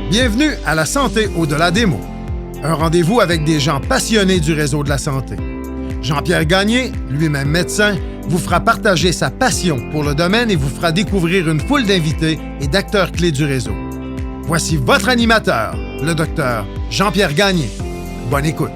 Bienvenue à La Santé au-delà des mots. Un rendez-vous avec des gens passionnés du réseau de la santé. Jean-Pierre Gagné, lui-même médecin, vous fera partager sa passion pour le domaine et vous fera découvrir une foule d'invités et d'acteurs clés du réseau. Voici votre animateur, le docteur Jean-Pierre Gagné. Bonne écoute.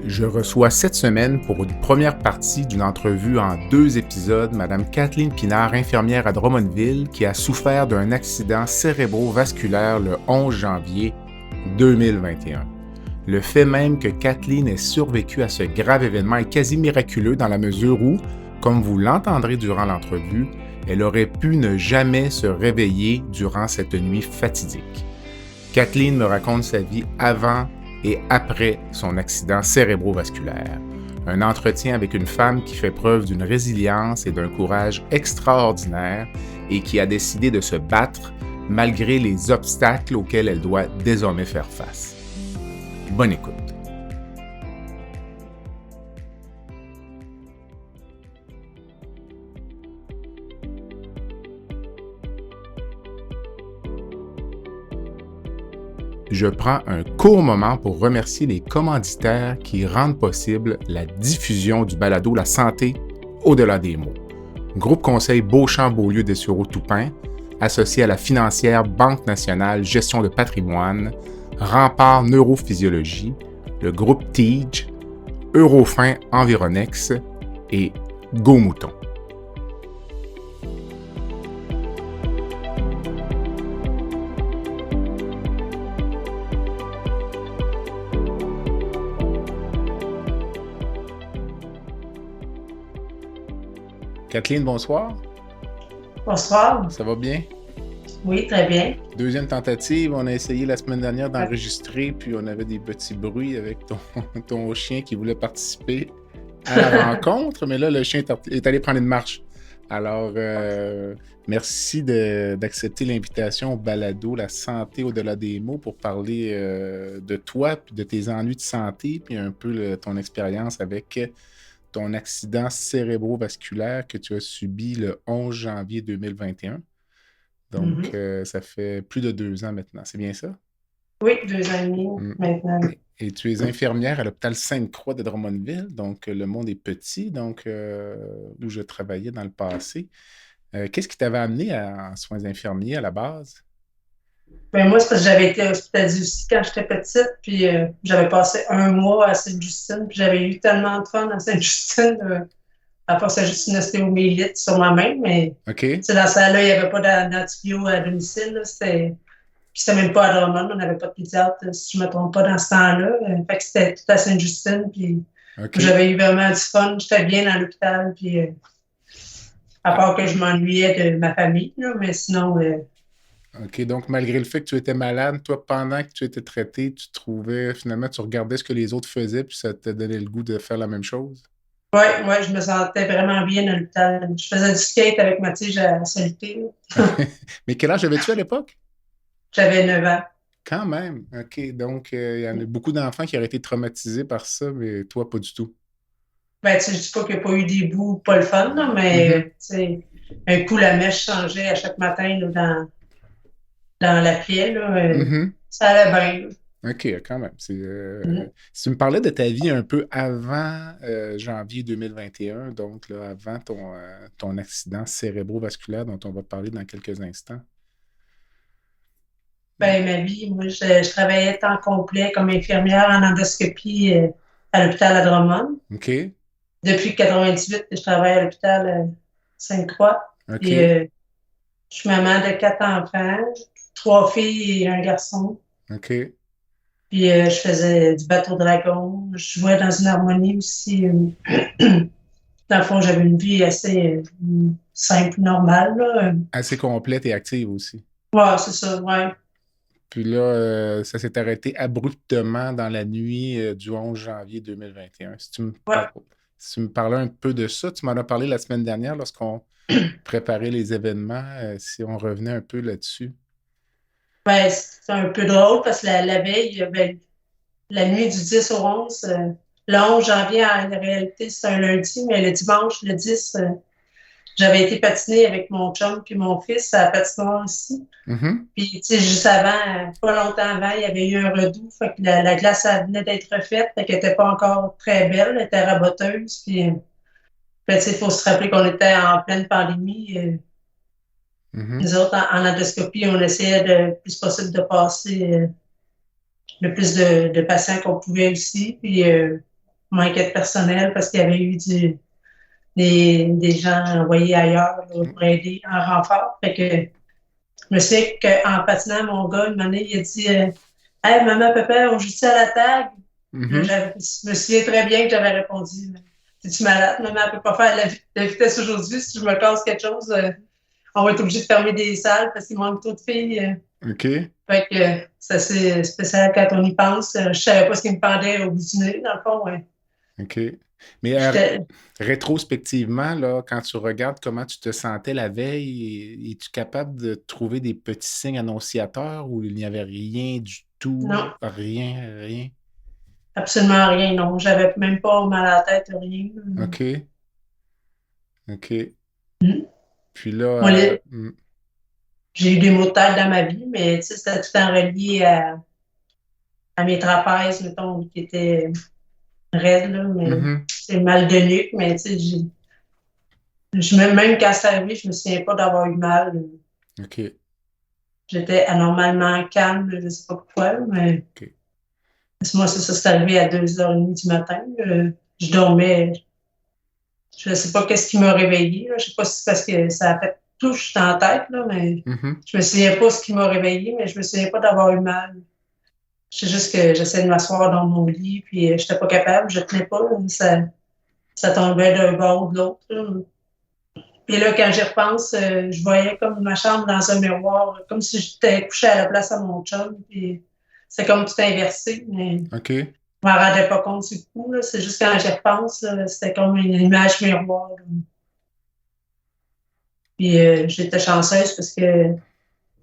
Je reçois cette semaine pour une première partie d'une entrevue en 2 épisodes Mme Kathleen Pinard, infirmière à Drummondville, qui a souffert d'un accident cérébrovasculaire le 11 janvier 2021. Le fait même que Kathleen ait survécu à ce grave événement est quasi miraculeux dans la mesure où, comme vous l'entendrez durant l'entrevue, elle aurait pu ne jamais se réveiller durant cette nuit fatidique. Kathleen me raconte sa vie avant et après son accident cérébrovasculaire. Un entretien avec une femme qui fait preuve d'une résilience et d'un courage extraordinaire et qui a décidé de se battre malgré les obstacles auxquels elle doit désormais faire face. Bonne écoute. Je prends un court moment pour remercier les commanditaires qui rendent possible la diffusion du balado La Santé au-delà des mots. Groupe Conseil Beauchamp-Beaulieu Dessureau-Toupin, associé à la financière Banque nationale Gestion de patrimoine, Rempart Neurophysiologie, le groupe TIGE, Eurofin Environex et Go Mouton. Kathleen, bonsoir. Bonsoir. Ça va bien? Oui, très bien. Deuxième tentative, on a essayé la semaine dernière d'enregistrer, puis on avait des petits bruits avec ton chien qui voulait participer à la rencontre, mais là, le chien est allé prendre une marche. Alors, merci d'accepter l'invitation au balado La Santé au-delà des mots pour parler de toi, puis de tes ennuis de santé, puis un peu ton expérience avec ton accident cérébrovasculaire que tu as subi le 11 janvier 2021. Donc, ça fait plus de 2 ans maintenant. C'est bien ça? Oui, 2 ans et demi maintenant. Et tu es infirmière à l'hôpital Sainte-Croix de Drummondville. Donc, le monde est petit, donc où je travaillais dans le passé. Qu'est-ce qui t'avait amené en soins infirmiers à la base? Ben moi, c'est parce que j'avais été hospitalisée aussi quand j'étais petite, puis j'avais passé 1 mois à Sainte-Justine, puis j'avais eu tellement de fun à Sainte-Justine. À part, c'est juste une ostéomyélite sur ma main, mais OK. dans ça-là, il n'y avait pas d'antibio à domicile. Là, puis c'était même pas à Drummond, on n'avait pas de pédiatre, si je ne me trompe pas, dans ce temps-là. Fait que c'était tout à Sainte-Justine, puis j'avais eu vraiment du fun. J'étais bien dans l'hôpital, puis à part que je m'ennuyais de ma famille, là, mais sinon... OK, donc malgré le fait que tu étais malade, toi, pendant que tu étais traité, tu trouvais, finalement, tu regardais ce que les autres faisaient, puis ça te donnait le goût de faire la même chose? Oui, je me sentais vraiment bien dans l'hôpital. Je faisais du skate avec ma tige à soluté. Mais quel âge avais-tu à l'époque? J'avais 9 ans. Quand même. OK, donc il y en a beaucoup d'enfants qui auraient été traumatisés par ça, mais toi, pas du tout. Ben, je dis pas qu'il n'y a pas eu des bouts pas le fun, là, mais un coup, la mèche changeait à chaque matin là, dans la plaie. Là, ça allait bien. OK, quand même. Si tu me parlais de ta vie un peu avant janvier 2021, donc là, avant ton accident cérébrovasculaire dont on va parler dans quelques instants. Ben, ma vie, moi, je travaillais temps complet comme infirmière en endoscopie à l'hôpital à Drummond. OK. Depuis 1998, je travaille à l'hôpital Sainte-Croix. OK. Puis, je suis maman de 4 enfants, 3 filles et un garçon. OK. Puis je faisais du bateau dragon. Je jouais dans une harmonie aussi. Dans le fond, j'avais une vie assez simple, normale. Là. Assez complète et active aussi. Ouais, c'est ça, ouais. Puis là, ça s'est arrêté abruptement dans la nuit du 11 janvier 2021. Si tu me parlais un peu de ça, tu m'en as parlé la semaine dernière lorsqu'on préparait les événements, si on revenait un peu là-dessus. Ben, c'est un peu drôle parce que la veille, la nuit du 10 au 11, le 11 janvier, en réalité, c'est un lundi, mais le dimanche, le 10, j'avais été patiner avec mon chum puis mon fils à la patinoire ici. Puis, tu sais, juste avant, pas longtemps avant, il y avait eu un redout. Fait que la glace, elle venait d'être refaite. Fait qu'elle n'était pas encore très belle. Elle était raboteuse. Puis, tu sais, il faut se rappeler qu'on était en pleine pandémie. Nous autres, en endoscopie, on essayait le plus possible de passer le plus de patients qu'on pouvait aussi. Puis, on manquait de personnel parce qu'il y avait eu des gens envoyés ailleurs là, pour aider en renfort. Fait que je me souviens qu'en patinant, mon gars, une année, il a dit Hey, maman, papa, on joue-tu à la tag? Je me souviens très bien que j'avais répondu Es-tu malade? Maman, elle ne peut pas faire la vitesse aujourd'hui. Si je me casse quelque chose, on va être obligé de fermer des salles parce qu'il manque trop de filles. OK. Fait que c'est assez spécial quand on y pense. Je ne savais pas ce qui me pendait au bout du nez, dans le fond, ouais. OK. Mais rétrospectivement, là, quand tu regardes comment tu te sentais la veille, es-tu capable de trouver des petits signes annonciateurs où il n'y avait rien du tout? Non. Rien? Absolument rien, non. J'avais même pas mal à la tête, rien. OK. Puis Moi, là... j'ai eu des maux de tête dans ma vie, mais tu sais, c'était tout le temps relié à mes trapèzes, mettons, qui étaient raides, là, mais c'est mal de nuque, mais tu sais, même quand c'est arrivé, je me souviens pas d'avoir eu mal. OK. J'étais anormalement calme, je sais pas pourquoi, mais moi, c'est arrivé à 2h30 du matin. Je dormais, je sais pas qu'est-ce qui m'a réveillée, là. Je sais pas si c'est parce que ça a fait touche dans la tête, là, mais je me souviens pas ce qui m'a réveillée, mais je me souviens pas d'avoir eu mal. Je sais juste que j'essayais de m'asseoir dans mon lit, puis j'étais pas capable, je tenais pas, là, ça tombait d'un bord ou de l'autre. Là. Puis là, quand j'y repense, je voyais comme ma chambre dans un miroir, comme si j'étais couchée à la place à mon chum, puis c'est comme tout inversé, mais je m'en rendais pas compte du coup, là. C'est juste quand j'y repense, là, c'était comme une image miroir. Là. Puis j'étais chanceuse parce que,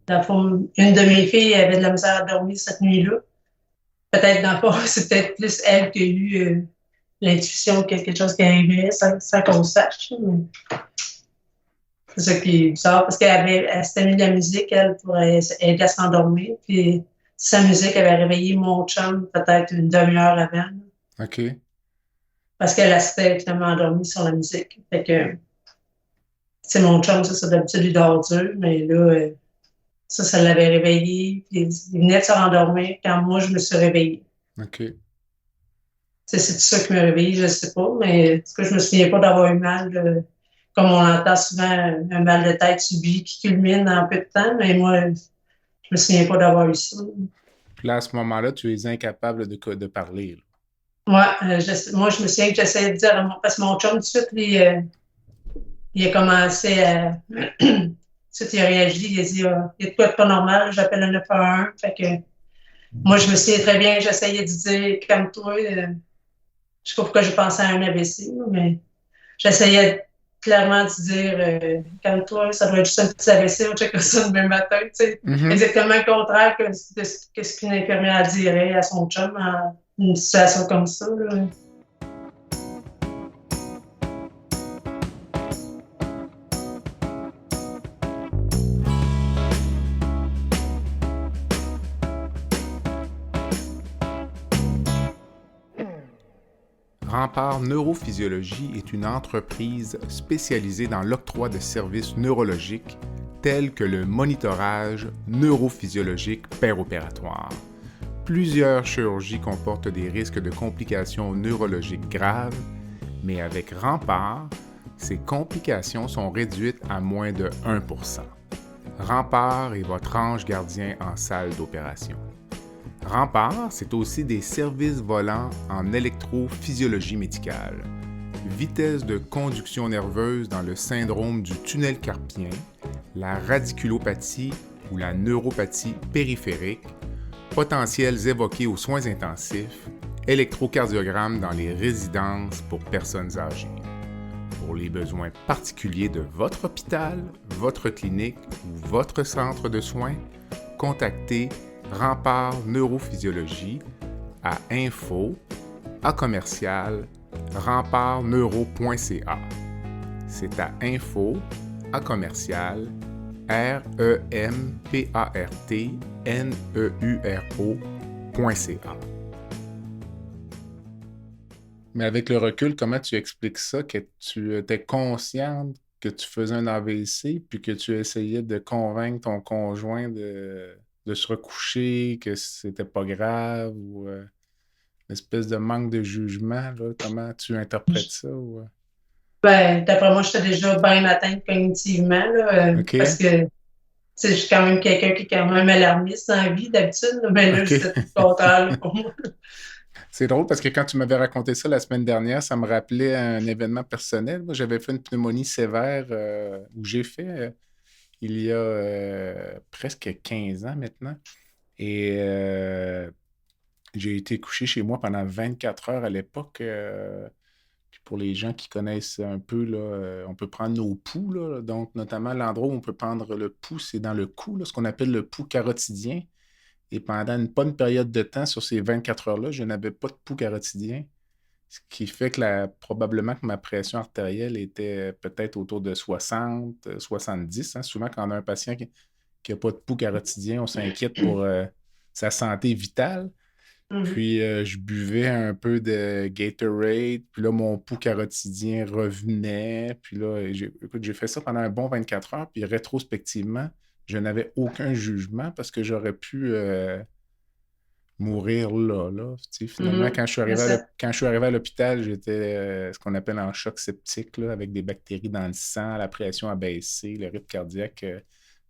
dans le fond, une de mes filles avait de la misère à dormir cette nuit-là. Peut-être, dans le fond, c'est peut-être plus elle qui a eu l'intuition de quelque chose qui arrivait sans qu'on sache. Mais c'est ça qui est bizarre parce qu'elle s'était mis de la musique, elle, pour aider à s'endormir. Puis sa musique avait réveillé mon chum peut-être une demi-heure avant. OK. Parce qu'elle s'était finalement endormie sur la musique. Fait que c'est mon chum, ça d'habitude, il dort dur, mais là, ça l'avait réveillé. Puis il venait de se rendormir quand moi, je me suis réveillée. OK. C'est tout ça qui m'a réveillée, je ne sais pas, mais en tout cas, je me souviens pas d'avoir eu mal, comme on entend souvent, un mal de tête subi qui culmine en peu de temps, mais moi, je me souviens pas d'avoir eu ça. Puis là, à ce moment-là, tu es incapable de parler. Moi, je me souviens que j'essayais de dire, parce que mon chum, tout de suite, il a commencé à... Tout il a réagi, il a dit il y a de quoi de pas normal, j'appelle le 911. Fait que moi, je me souviens très bien, j'essayais de dire calme-toi. Je sais pas pourquoi j'ai pensé à un AVC, mais j'essayais clairement de dire calme-toi, ça doit être juste un petit AVC, on check ça le même matin. Exactement le contraire que ce qu'une infirmière dirait à son chum en une situation comme ça. Là. Rempart Neurophysiologie est une entreprise spécialisée dans l'octroi de services neurologiques tels que le monitorage neurophysiologique péropératoire. Plusieurs chirurgies comportent des risques de complications neurologiques graves, mais avec Rempart, ces complications sont réduites à moins de 1%. Rempart est votre ange gardien en salle d'opération. Rempart, c'est aussi des services volants en électrophysiologie médicale, vitesse de conduction nerveuse dans le syndrome du tunnel carpien, la radiculopathie ou la neuropathie périphérique, potentiels évoqués aux soins intensifs, électrocardiogramme dans les résidences pour personnes âgées. Pour les besoins particuliers de votre hôpital, votre clinique ou votre centre de soins, contactez Rempart Neurophysiologie à info@rempartneuro.ca. c'est à info à commercial REMPARTNEURO.ca. Mais avec le recul, comment tu expliques ça, que tu étais consciente que tu faisais un AVC, puis que tu essayais de convaincre ton conjoint de se recoucher, que c'était pas grave, ou une espèce de manque de jugement, là? Comment tu interprètes ça? Ou... Ben, d'après moi, j'étais déjà bien atteinte cognitivement, là, OK. parce que je suis quand même quelqu'un qui est quand même alarmiste dans la vie d'habitude, mais là, OK. c'était tout le contraire là, pour moi. C'est drôle parce que quand tu m'avais raconté ça la semaine dernière, ça me rappelait un événement personnel. Moi, j'avais fait une pneumonie sévère où j'ai fait il y a presque 15 ans maintenant. Et j'ai été couché chez moi pendant 24 heures à l'époque. Puis pour les gens qui connaissent un peu, là, on peut prendre nos pouls. Là, donc, notamment, l'endroit où on peut prendre le pouls, c'est dans le cou, là, ce qu'on appelle le pouls carotidien. Et pendant une bonne période de temps, sur ces 24 heures-là, je n'avais pas de pouls carotidien. Ce qui fait que probablement que ma pression artérielle était peut-être autour de 60, 70. Hein. Souvent, quand on a un patient qui n'a pas de pouls carotidien, on s'inquiète pour sa santé vitale. Puis, je buvais un peu de Gatorade. Puis là, mon pouls carotidien revenait. Puis là, j'ai fait ça pendant un bon 24 heures. Puis, rétrospectivement, je n'avais aucun jugement parce que j'aurais pu mourir là. Tu sais, finalement, quand je suis arrivé à l'hôpital, j'étais ce qu'on appelle en choc septique, là, avec des bactéries dans le sang, la pression a baissé, le rythme cardiaque.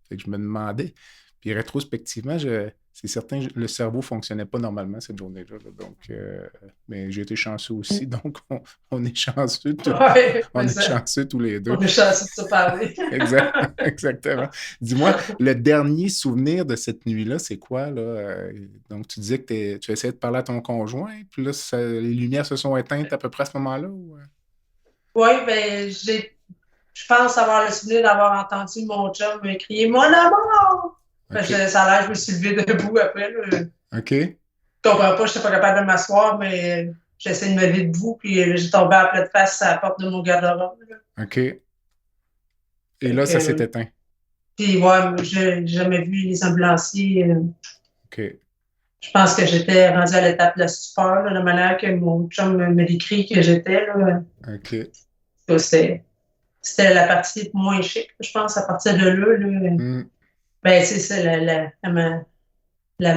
Fait que je me demandais. Puis rétrospectivement, c'est certain, le cerveau ne fonctionnait pas normalement cette journée-là. Là, donc, mais j'ai été chanceux aussi, donc on est chanceux. On est chanceux tous les deux. On est chanceux de se parler. Exactement. Dis-moi, le dernier souvenir de cette nuit-là, c'est quoi? Là? Donc, tu disais que tu essayais de parler à ton conjoint, puis là, les lumières se sont éteintes à peu près à ce moment-là? Ou... Oui, ben, je pense avoir le souvenir d'avoir entendu mon chum me crier « Mon amour! » Okay. Ça a l'air, je me suis levée debout après. Là. OK. Je comprends pas, je n'étais pas capable de m'asseoir, mais j'ai essayé de me lever debout, puis j'ai tombé à pleine face à la porte de mon garde-robe. OK. Et là, ça s'est éteint. Puis, ouais, j'ai jamais vu les ambulanciers. OK. Je pense que j'étais rendue à l'étape de la stupeur, la manière que mon chum me décrit que j'étais. Là. OK. C'était la partie moins chic, je pense, à partir de là. Là. Ben, c'est ça, la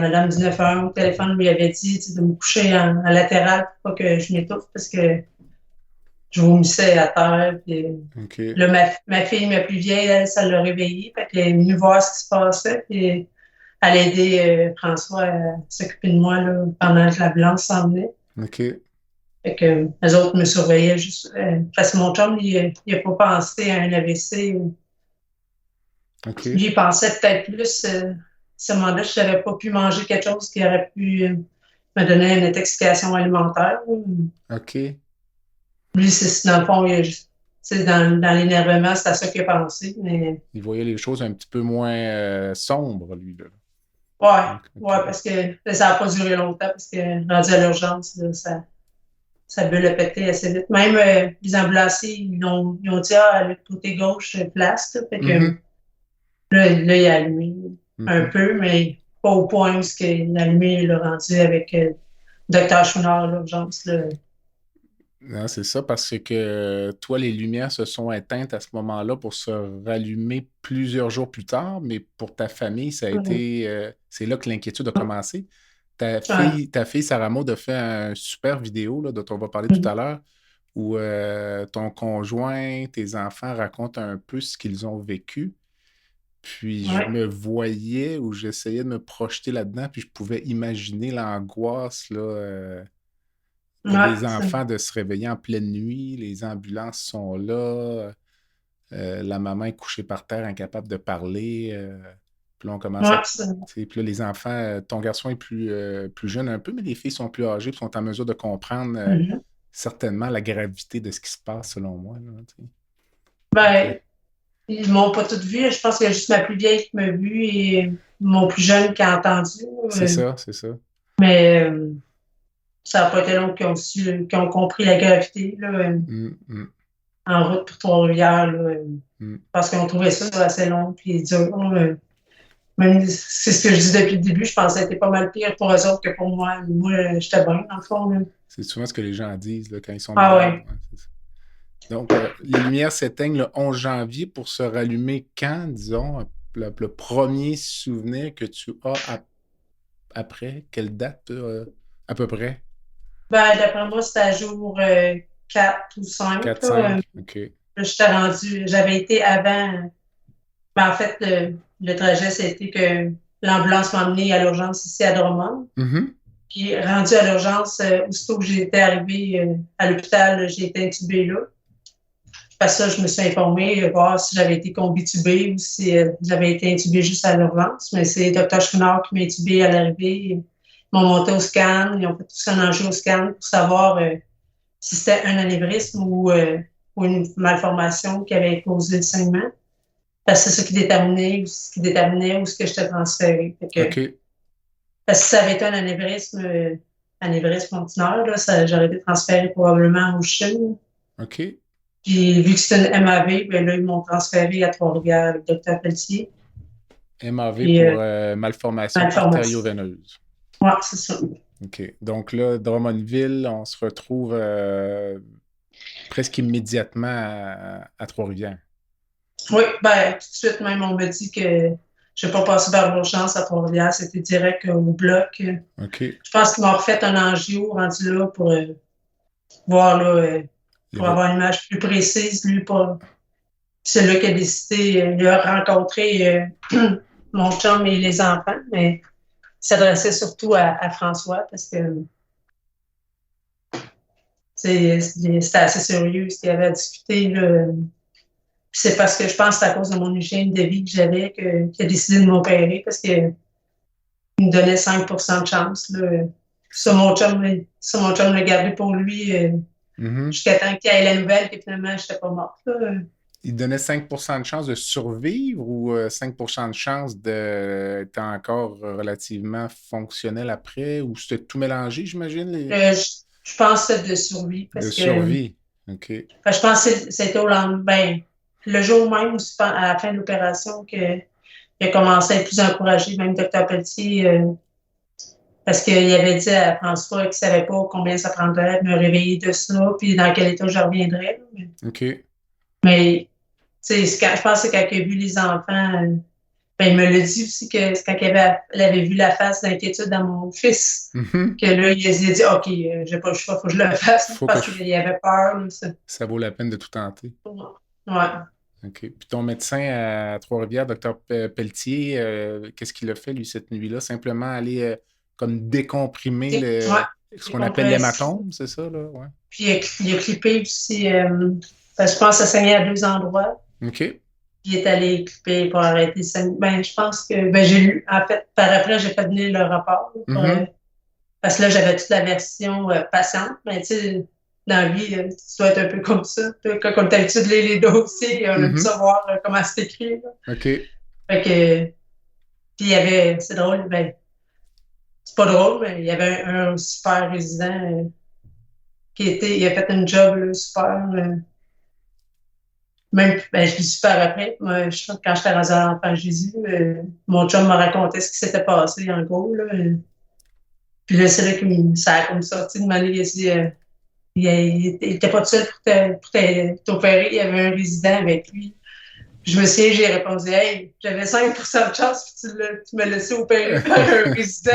madame du 911 au téléphone lui avait dit de me coucher en latéral pour pas que je m'étouffe parce que je vomissais à terre. Puis, okay. Là, ma fille, ma plus vieille, elle, ça l'a réveillée. Fait qu'elle est venue voir ce qui se passait. Puis elle a aidé François à s'occuper de moi là, pendant que l'ambulance s'en venait. OK. Fait que les autres me surveillaient juste. Parce que mon chum, il n'a pas pensé à un AVC. Okay. Lui, il pensait peut-être plus, ce moment-là, je n'avais pas pu manger quelque chose qui aurait pu me donner une intoxication alimentaire. OK. Lui, dans le fond, dans l'énervement, c'est à ça qu'il a pensé. Mais... Il voyait les choses un petit peu moins sombres, lui. Là. Ouais, parce que ça n'a pas duré longtemps, parce que rendu à l'urgence, là, ça veut le péter assez vite. Même les ambulanciers, ils ont dit le côté gauche place. Là, fait que, là, il a allumé un peu, mais pas au point où il a allumé le rendu avec Dr. Chouinard à l'urgence. Là. Non, c'est ça, parce que toi, les lumières se sont éteintes à ce moment-là pour se rallumer plusieurs jours plus tard, mais pour ta famille, ça a été... c'est là que l'inquiétude a commencé. Ta fille Sarah Maud a fait une super vidéo là, dont on va parler tout à l'heure, où ton conjoint, tes enfants racontent un peu ce qu'ils ont vécu. Puis je me voyais ou j'essayais de me projeter là-dedans, puis je pouvais imaginer l'angoisse là, des enfants de se réveiller en pleine nuit, les ambulances sont là, la maman est couchée par terre, incapable de parler. Puis là, on commence puis là, les enfants, ton garçon est plus jeune un peu, mais les filles sont plus âgées et sont en mesure de comprendre certainement la gravité de ce qui se passe, selon moi. Là, ils m'ont pas toutes vu. Je pense qu'il y a juste ma plus vieille qui m'a vu et mon plus jeune qui a entendu. C'est ça. Mais ça n'a pas été long qu'ils ont compris la gravité. Là. en route pour Trois-Rivières, parce qu'on trouvait ça assez long puis dur. Même, c'est ce que je dis depuis le début, je pensais que c'était pas mal pire pour eux autres que pour moi. Moi, j'étais bien, dans le fond. Là. C'est souvent ce que les gens disent là, quand ils sont malades. Ouais, c'est ça. Donc, les lumières s'éteignent le 11 janvier pour se rallumer quand, disons, le premier souvenir que tu as après? Quelle date, à peu près? D'après moi, c'était à jour 4 ou 5. 4-5, OK. Là, j'étais rendue, j'avais été avant. En fait, le trajet, c'était que l'ambulance m'a emmenée à l'urgence ici à Drummond. Mm-hmm. Puis, rendue à l'urgence, aussitôt que j'étais arrivée à l'hôpital, j'ai été intubée là. Parce que je me suis informée, voir si j'avais été combitubée ou si j'avais été intubée juste à l'urgence. Mais c'est le Dr. Chouinard qui m'a intubée à l'arrivée. Ils m'ont monté au scan. Ils ont fait tout un enjeu au scan pour savoir si c'était un anévrisme ou une malformation qui avait causé le saignement. Parce que c'est ça qui déterminait où ce que j'étais transférée. OK. Parce que si ça avait été un anévrisme ordinaire, là, j'aurais été transférée probablement au CHUM. OK. Puis, vu que c'était une MAV, là, ils m'ont transféré à Trois-Rivières avec le Dr. Pelletier. MAV pour malformation artério-veineuse. Oui, c'est ça. OK. Donc là, Drummondville, on se retrouve presque immédiatement à Trois-Rivières. Oui, tout de suite, même, on m'a dit que je n'ai pas passé par l'urgence à Trois-Rivières, c'était direct au bloc. OK. Je pense qu'ils m'ont refait un angio rendu là pour voir, là, pour avoir une image plus précise. Lui, c'est là qu'il a décidé, il a rencontré mon chum et les enfants, mais il s'adressait surtout à François parce que c'était assez sérieux ce qu'il avait à discuter. Là. C'est parce que je pense que c'est à cause de mon hygiène de vie que j'avais qu'il a décidé de m'opérer parce qu'il me donnait 5% de chance. Là. Ça, mon chum l'a gardé pour lui jusqu'à temps qu'il y ait la nouvelle que finalement, je n'étais pas morte. Là. Il donnait 5% de chance de survivre ou 5% de chance d'être encore relativement fonctionnel après? Ou c'était tout mélangé, j'imagine? Je pense que c'était de survie. Survie, OK. Je pense que c'était au lendemain. Le jour même, à la fin de l'opération, qu'il a commencé à être plus encouragé, même Dr. Pelletier, parce qu'il avait dit à François qu'il ne savait pas combien ça prendrait de me réveiller de ça, puis dans quel état je reviendrais. OK. Mais, je pense que quand il a vu les enfants, il me l'a dit aussi que quand il avait vu la face d'inquiétude dans mon fils, que là, il a dit « OK, j'ai pas le choix, il faut que je le fasse. » Parce qu'il avait peur. Ça vaut la peine de tout tenter. Ouais. OK. Puis ton médecin à Trois-Rivières, Dr. Pelletier, qu'est-ce qu'il a fait, lui, cette nuit-là? Simplement aller comme décomprimer ce qu'on appelle l'hématome, c'est ça? Là? Ouais. Puis il a clippé aussi, je pense que ça saignait à 2 endroits. OK. Puis il est allé clipper pour arrêter ça. Je pense que j'ai lu, en fait, par après, j'ai fait venir le rapport. Parce que là, j'avais toute la version patiente. Mais tu sais, dans la vie, tu dois être un peu comme ça. Quand on est habitué de lire les dossiers, on aime savoir comment c'est écrit. Là. OK. Fait que, puis il y avait, c'est drôle, c'est pas drôle, mais il y avait un super résident il a fait un job là, super. Même, je dis super après. Moi, quand j'étais rendu à l'Enfant Jésus, mon chum m'a raconté ce qui s'était passé, en gros. Là. Puis là, c'est là que ça a comme sorti de manière, il a dit, il était pas tout seul pour t'opérer, il y avait un résident avec lui. Puis je me souviens, j'ai répondu, hey, j'avais 5% de chance, puis tu m'as laissé opérer par un résident.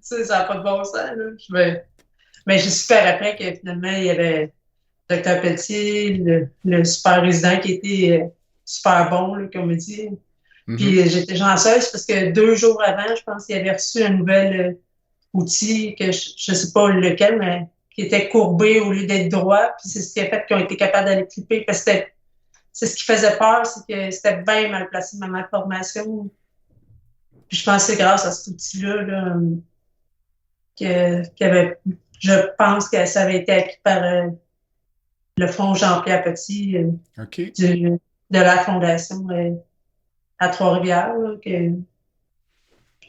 Ça n'a pas de bon sens. Là. Mais j'ai super après que finalement, il y avait Dr. Pelletier, le super résident qui était super bon, là, comme on dit. Puis j'étais chanceuse parce que 2 jours avant, je pense qu'il avait reçu un nouvel outil, que je ne sais pas lequel, mais qui était courbé au lieu d'être droit. Puis c'est ce qui a fait qu'ils ont été capables d'aller clipper. Parce que c'est ce qui faisait peur, c'est que c'était bien mal placé ma malformation. Puis je pense que c'est grâce à cet outil-là là, je pense que ça avait été acquis par le fonds Jean-Pierre Petit de la Fondation à Trois-Rivières.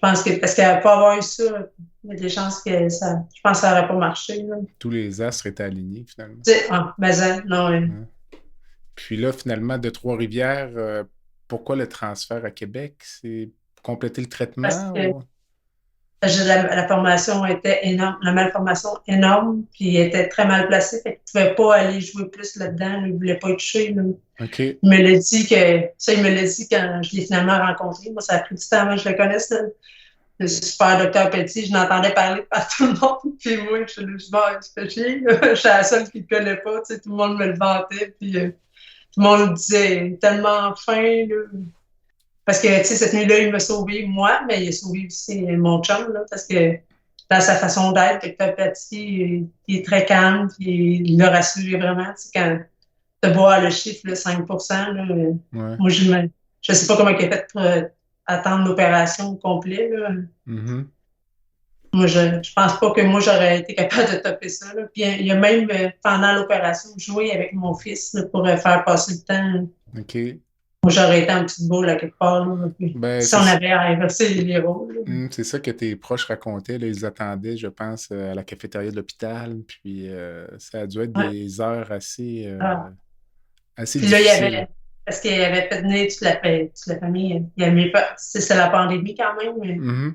pense que, parce qu'elle pas avoir eu ça, il y a des chances que ça, je pense que ça n'aurait pas marché, là. Tous les astres étaient alignés, finalement. Tu sais, non, Ouais. Puis là, finalement, de Trois-Rivières, pourquoi le transfert à Québec? C'est pour compléter le parce traitement que ou... la formation était énorme, la malformation énorme, puis il était très mal placé, fait qu'il ne pouvait pas aller jouer plus là-dedans, là, il ne voulait pas être touché, là. OK. Il me l'a dit quand je l'ai finalement rencontré. Moi, ça a pris du temps avant que je le connaisse, là. Le super docteur Petit, je n'entendais parler par tout le monde, puis moi, je suis fait chier, là. Je suis la seule qui ne le connaît pas, tu sais, tout le monde me le vantait, puis tout le monde me disait tellement fin, là. Parce que, tu sais, cette nuit-là, il m'a sauvé, moi, mais il a sauvé aussi mon chum, là, parce que dans sa façon d'être, Dr. Petit, il est très calme, puis il l'a rassuré vraiment, tu sais, quand de voir le chiffre, là, 5 là, moi, je sais pas comment il a fait pour attendre l'opération au complet, là. Mm-hmm. Moi, je pense pas que moi, j'aurais été capable de topper ça, là. Puis il a même, pendant l'opération, joué avec mon fils, là, pour faire passer le temps. OK. Moi, j'aurais été en petite boule à quelque part, là. Ben, si on avait inversé les rôles. C'est ça que tes proches racontaient. Là, ils attendaient, je pense, à la cafétéria de l'hôpital. Puis ça a dû être des heures assez, assez Puis là, il y difficiles. avait, parce qu'il avait fait venir toute la famille. Il y avait pas, c'est la pandémie quand même. Mais Mm-hmm.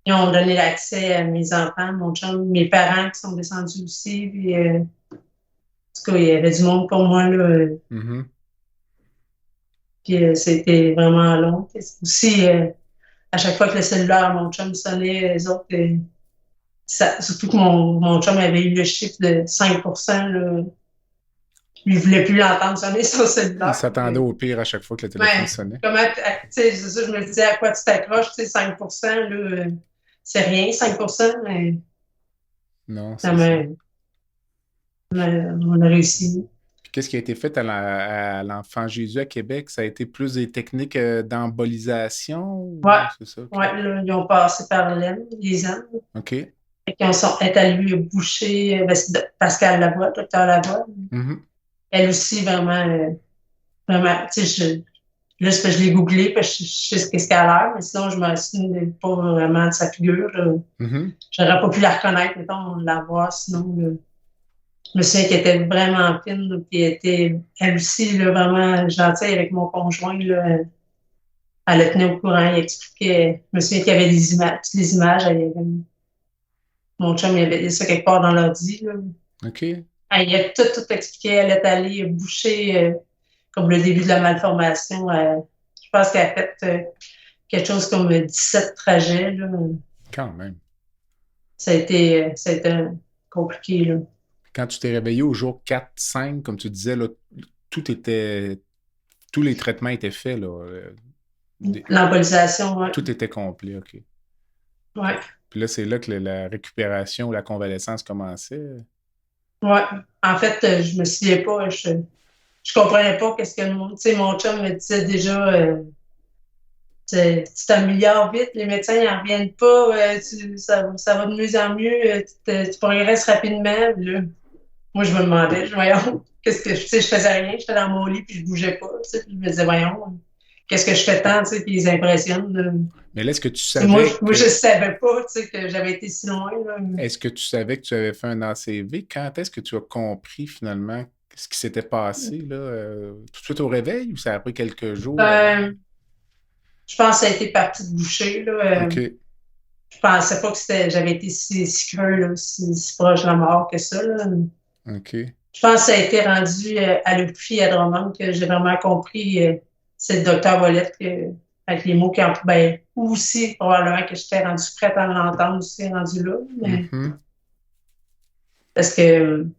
ils ont donné l'accès à mes enfants, mon chum, mes parents qui sont descendus aussi. Puis, en tout cas, il y avait du monde pour moi, là. Mm-hmm. Puis c'était vraiment long. Aussi, à chaque fois que le cellulaire à mon chum sonnait, les autres, surtout que mon chum avait eu le chiffre de 5 là, lui, il ne voulait plus l'entendre sonner son cellulaire. Il s'attendait au pire à chaque fois que le téléphone sonnait. Comment, tu sais, c'est ça, je me disais à quoi tu t'accroches, tu sais, 5 là, c'est rien, 5 mais non, c'est ça. On a réussi. Qu'est-ce qui a été fait à l'enfant Jésus à Québec? Ça a été plus des techniques d'embolisation? Oui, C'est ça? Okay. Ouais, là, ils ont passé par les aines. OK. Et qu'ils sont allés boucher Pascal Lavoie, docteur Lavoie. Mm-hmm. Elle aussi, vraiment, tu sais, je l'ai googlé, parce que je sais ce qu'elle a l'air, mais sinon, je me souviens pas vraiment de sa figure. Mm-hmm. J'aurais pas pu la reconnaître, mettons, la voir, sinon, je me souviens qu'elle était vraiment fine, là, puis elle aussi, là, vraiment gentille avec mon conjoint, là, elle le tenait au courant, il expliquait, je me souviens qu'il y avait des images, toutes les images, mon chum, il avait ça quelque part dans l'ordi, là. OK. Il a tout expliqué, elle est allée boucher, comme le début de la malformation, je pense qu'elle a fait quelque chose comme 17 trajets, là. Quand même. Ça a été compliqué, là. Quand tu t'es réveillé au jour 4, 5, comme tu disais, là, tous les traitements étaient faits, là. L'embolisation, oui. Tout était complet, OK. Oui. Puis là, c'est là que la récupération ou la convalescence commençait. Oui. En fait, je me souviens pas, je comprenais pas qu'est-ce que mon chum me disait déjà, tu t'améliores vite, les médecins ils n'en reviennent pas, ça va de mieux en mieux, tu progresses rapidement. Là, moi, je me demandais, voyons, qu'est-ce que je faisais rien, j'étais dans mon lit puis je bougeais pas, puis je me disais, voyons, qu'est-ce que je fais tant, qui les impressionne. Là. Mais là, est-ce que tu savais moi, je savais pas, que j'avais été si loin. Là. Est-ce que tu savais que tu avais fait un ACV? Quand est-ce que tu as compris finalement ce qui s'était passé, là? Tout de suite au réveil ou ça a pris quelques jours? Je pense que ça a été parti de boucher, là. OK. Je pensais pas que j'avais été si creux, là, si proche de la mort que ça, là. OK. Je pense que ça a été rendu à l'UPFI à Drummond que j'ai vraiment compris, c'est le docteur Volette, avec les mots qui ont ou aussi probablement que j'étais rendue prête à l'entendre aussi, rendu là. Mais... Parce que, tu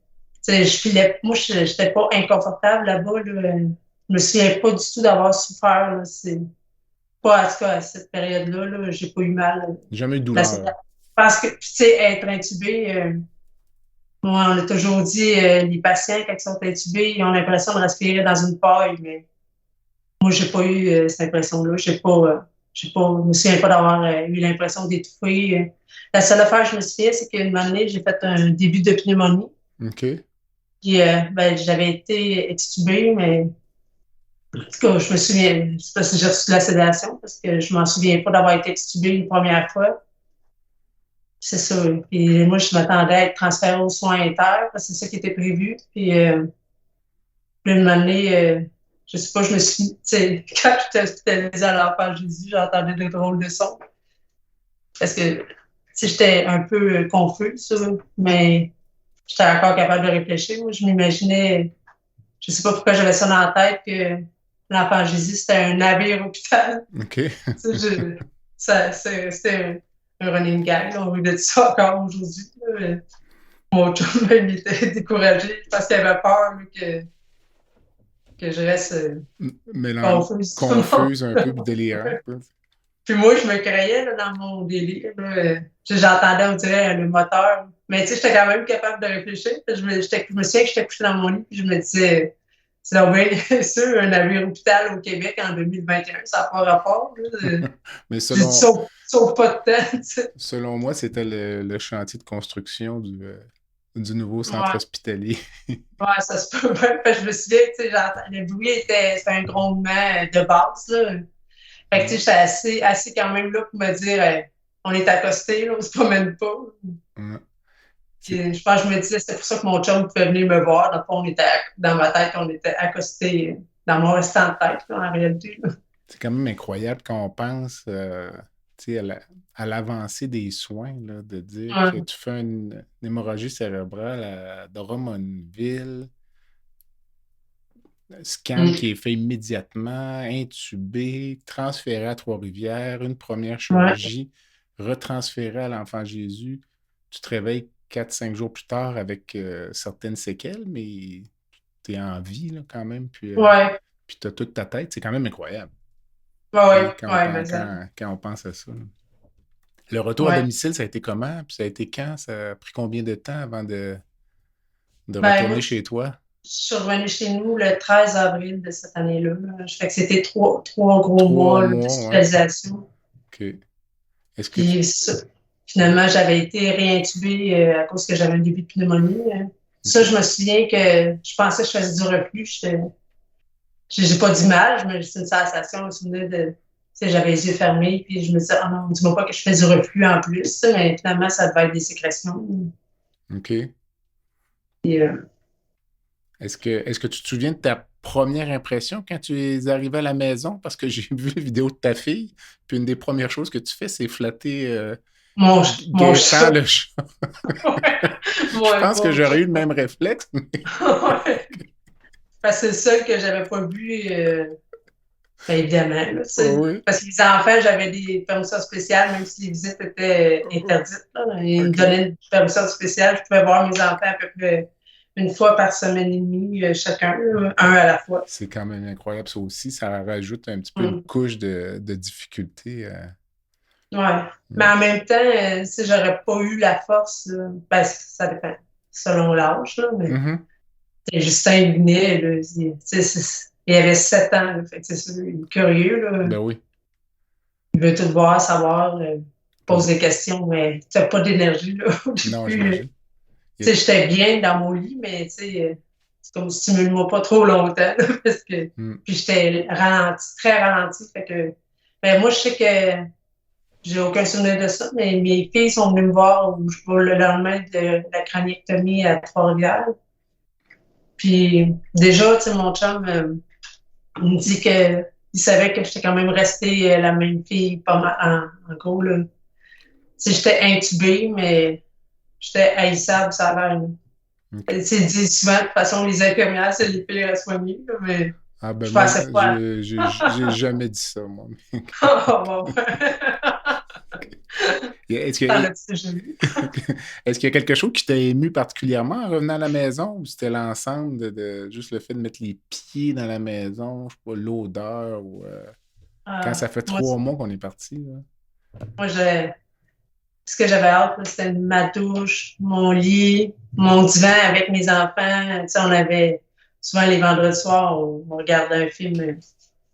sais, je filais, moi, je n'étais pas inconfortable là-bas, là. Je me souviens pas du tout d'avoir souffert, là. C'est pas, en tout cas, à cette période-là, là, j'ai pas eu mal. Jamais eu de douleur. Parce que, tu sais, être intubé, moi, on a toujours dit, les patients, quand ils sont intubés, ils ont l'impression de respirer dans une paille, mais moi, j'ai pas eu cette impression-là. Je me souviens pas d'avoir eu l'impression d'étouffer. La seule affaire que je me souviens, c'est qu'une année, j'ai fait un début de pneumonie. OK. Puis, j'avais été extubée, mais En tout cas, je me souviens, je sais pas si j'ai reçu de la sédation, parce que je m'en souviens pas d'avoir été extubée une première fois. C'est ça. Puis moi, je m'attendais à être transférée aux soins internes, parce que c'est ça qui était prévu. Puis une année, je sais pas, je me suis, tu sais, quand j'étais hospitalisée à l'Enfant Jésus, j'entendais de drôles de sons. Parce que, tu sais, j'étais un peu confuse, mais j'étais encore capable de réfléchir. Moi, je m'imaginais, je sais pas pourquoi j'avais ça dans la tête, que l'Enfant Jésus, c'était un navire hôpital. OK. C'était un running gag. On rit de ça encore aujourd'hui. Mon chum, il était découragé parce qu'il avait peur que je reste confuse un peu, délirant. Puis moi, je me croyais là, dans mon délire. Là. J'entendais, on dirait, le moteur. Mais tu sais, j'étais quand même capable de réfléchir. Je me souviens que j'étais couchée dans mon lit, puis je me disais, c'est donc bien sûr un navire hôpital au Québec en 2021, ça n'a pas rapport. Mais sauf pas de temps. T'sais. Selon moi, c'était le chantier de construction du nouveau centre hospitalier. Ouais, ça se peut bien. Je me souviens, tu sais, le bruit c'était un grondement de base. Là. Fait que, tu sais, j'étais assez quand même là pour me dire, on est accosté, là, on se promène pas. Ouais. Je pense que je me disais, c'est pour ça que mon chum pouvait venir me voir. Dans ma tête, on était accostés dans mon restant de tête, là, en réalité. Là. C'est quand même incroyable quand on pense à l'avancée des soins, là, de dire que tu fais une hémorragie cérébrale à Drummondville, scan qui est fait immédiatement, intubé, transféré à Trois-Rivières, une première chirurgie, retransféré à l'Enfant Jésus. Tu te réveilles 4-5 jours plus tard avec certaines séquelles, mais tu es en vie là, quand même. Puis tu as toute ta tête. C'est quand même incroyable. Quand on pense à ça. Là. Le retour à domicile, ça a été comment? Puis ça a été quand? Ça a pris combien de temps avant de retourner chez toi? Je suis revenue chez nous le 13 avril de cette année-là. Fait que c'était trois gros mois d'hospitalisation. OK. Finalement, j'avais été réintubée à cause que j'avais un début de pneumonie. Ça, je me souviens que je pensais que je faisais du reflux. J'ai pas d'image, mais c'est une sensation. Je me souvenais de... J'avais les yeux fermés, puis je me disais, oh non, dis-moi pas que je fais du reflux en plus. Mais finalement, ça devait être des sécrétions. OK. Et, Est-ce que tu te souviens de ta première impression quand tu es arrivé à la maison? Parce que j'ai vu la vidéo de ta fille, puis une des premières choses que tu fais, c'est flatter mon chat. Le chat. Je pense que j'aurais eu le même réflexe. Mais... Parce que c'est le seul que j'avais pas vu, évidemment. Là, Parce que les enfants, j'avais des permissions spéciales, même si les visites étaient interdites. Là. Ils me donnaient une permission spéciale. Je pouvais voir mes enfants à peu près une fois par semaine et demie, chacun, un à la fois. C'est quand même incroyable, ça aussi. Ça rajoute un petit peu une couche de difficulté. Mais en même temps, si j'aurais pas eu la force, ben, ça dépend, selon l'âge, là, mais Justin venait, là, il avait 7 ans, là, fait que c'est sûr, il est curieux. Là. Ben oui. Il veut tout voir, savoir, pose des questions, mais tu n'as pas d'énergie. Là, non, j'imagine. J'étais bien dans mon lit, mais c'est comme stimule-moi pas trop longtemps. Là, parce que, puis j'étais très ralenti. Fait que, ben, moi, je sais que j'ai aucun souvenir de ça, mais mes filles sont venues me voir le lendemain de la craniectomie à Trois-Rivières. Puis déjà, mon chum il me dit qu'il savait que j'étais quand même restée la même fille, pas mal, en gros. Là. J'étais intubée, mais j'étais haïssable, ça a l'air. Okay. C'est dit souvent, de toute façon, les infirmières, c'est les pires à soigner, là, mais je pensais pas. J'ai jamais dit ça, moi. Est-ce qu'il y a quelque chose qui t'a ému particulièrement en revenant à la maison ou c'était l'ensemble de juste le fait de mettre les pieds dans la maison, je sais pas, l'odeur ou quand ça fait 3 mois qu'on est parti? Là? Moi, ce que j'avais hâte, c'était ma douche, mon lit, mon divan avec mes enfants. On avait souvent les vendredis soirs, on regardait un film